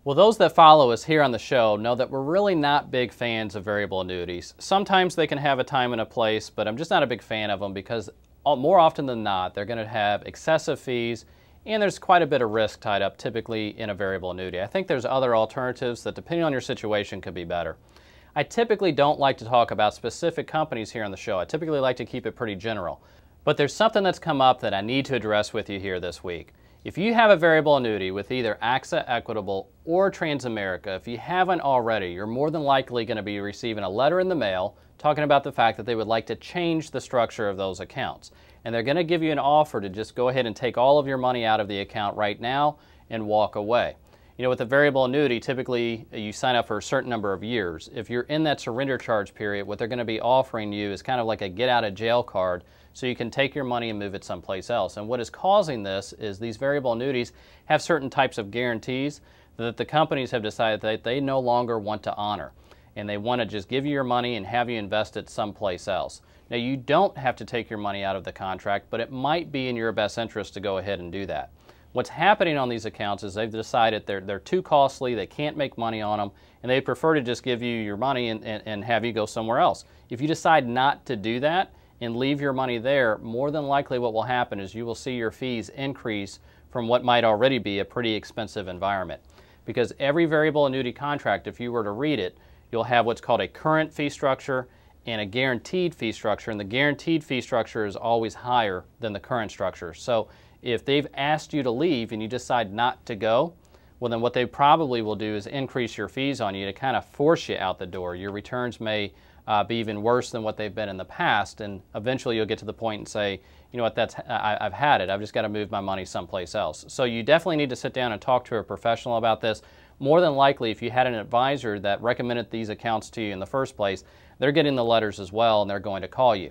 Well, those that follow us here on the show know that we're really not big fans of variable annuities. Sometimes they can have a time and a place, but I'm just not a big fan of them because more often than not, they're going to have excessive fees and there's quite a bit of risk tied up typically in a variable annuity. I think there's other alternatives that, depending on your situation, could be better. I typically don't like to talk about specific companies here on the show. I typically like to keep it pretty general. But there's something that's come up that I need to address with you here this week. If you have a variable annuity with either AXA Equitable or Transamerica, if you haven't already, you're more than likely going to be receiving a letter in the mail talking about the fact that they would like to change the structure of those accounts. And they're going to give you an offer to just go ahead and take all of your money out of the account right now and walk away. You know, with a variable annuity, typically you sign up for a certain number of years. If you're in that surrender charge period, what they're going to be offering you is kind of like a get out of jail card, so you can take your money and move it someplace else. And what is causing this is these variable annuities have certain types of guarantees that the companies have decided that they no longer want to honor. And they want to just give you your money and have you invest it someplace else. Now, you don't have to take your money out of the contract, but it might be in your best interest to go ahead and do that. What's happening on these accounts is they've decided they're too costly, they can't make money on them, and they prefer to just give you your money and have you go somewhere else. If you decide not to do that and leave your money there, more than likely what will happen is you will see your fees increase from what might already be a pretty expensive environment. Because every variable annuity contract, if you were to read it, you'll have what's called a current fee structure and a guaranteed fee structure, and the guaranteed fee structure is always higher than the current structure. So if they've asked you to leave and you decide not to go, well then what they probably will do is increase your fees on you to kind of force you out the door. Your returns may be even worse than what they've been in the past, and eventually you'll get to the point and say, you know what, I've had it, I've just got to move my money someplace else. So you definitely need to sit down and talk to a professional about this. More than likely, if you had an advisor that recommended these accounts to you in the first place, they're getting the letters as well and they're going to call you.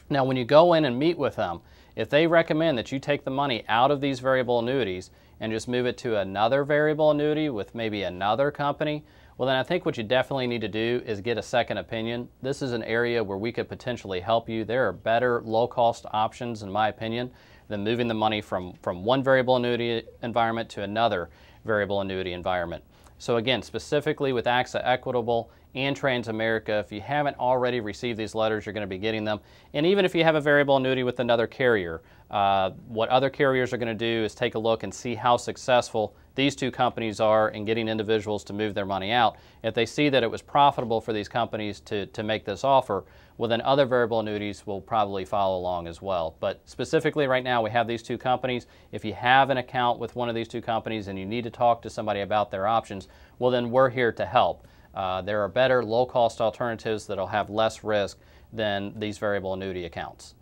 Now when you go in and meet with them, if they recommend that you take the money out of these variable annuities and just move it to another variable annuity with maybe another company, well then I think what you definitely need to do is get a second opinion. This is an area where we could potentially help you. There are better low-cost options, in my opinion, than moving the money from one variable annuity environment to another variable annuity environment. So again, specifically with AXA Equitable and Transamerica, if you haven't already received these letters, you're going to be getting them. And even if you have a variable annuity with another carrier, what other carriers are going to do is take a look and see how successful these two companies are in getting individuals to move their money out. If they see that it was profitable for these companies to make this offer, well then other variable annuities will probably follow along as well. But specifically right now we have these two companies. If you have an account with one of these two companies and you need to talk to somebody about their options, well then we're here to help. There are better low-cost alternatives that will have less risk than these variable annuity accounts.